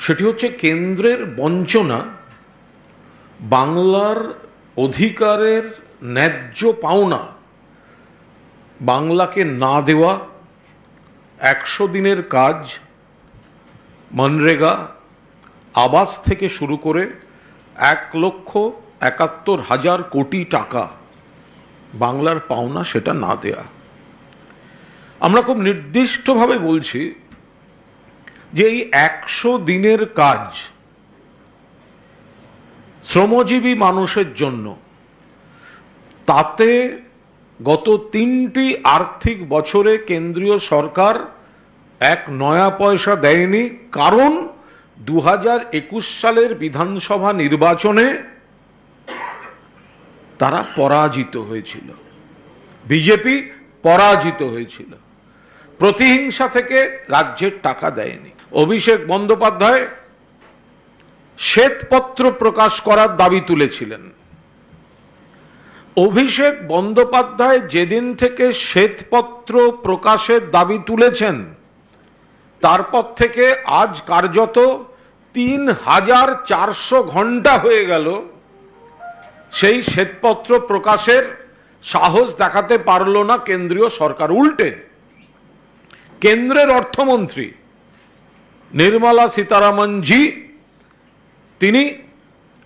সেটি হচ্ছে কেন্দ্রের বঞ্চনা, বাংলার অধিকারের ন্যায্য পাওনা বাংলাকে না দেওয়া, 100 দিনের কাজ, মনরেগা, আবাস থেকে শুরু করে 1,71,000 কোটি টাকা বাংলার পাওনা সেটা না দেয়া। আমরা খুব নির্দিষ্টভাবে বলছি যে এই 100 দিনের কাজ শ্রমজীবী মানুষের জন্য, তাতে গত 3টি আর্থিক বছরে কেন্দ্রীয় সরকার এক নয়া পয়সা দেয়নি, কারণ 2021 সালের বিধানসভা নির্বাচনে তারা পরাজিত হয়েছিল, বিজেপি পরাজিত হয়েছিল, প্রতিহিংসা থেকে রাজ্যের টাকা দেয়নি। অভিষেক বন্দ্যোপাধ্যায় শ্বেতপত্র প্রকাশ করার দাবি তুলেছিলেন। অভিষেক বন্দ্যোপাধ্যায় যেদিন থেকে শ্বেতপত্র প্রকাশের দাবি তুলেছেন, তারপর থেকে আজ কার্যত 3,400 ঘন্টা হয়ে গেল সেই শ্বেতপত্র প্রকাশের সাহস দেখাতে পারল না কেন্দ্রীয় সরকার। উল্টে কেন্দ্রের অর্থমন্ত্রী নির্মলা সীতারামনজি তিনি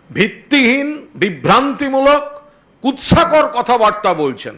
ভিত্তিহীন, বিভ্রান্তিমূলক, কুৎসাকর কথাবার্তা বলছেন।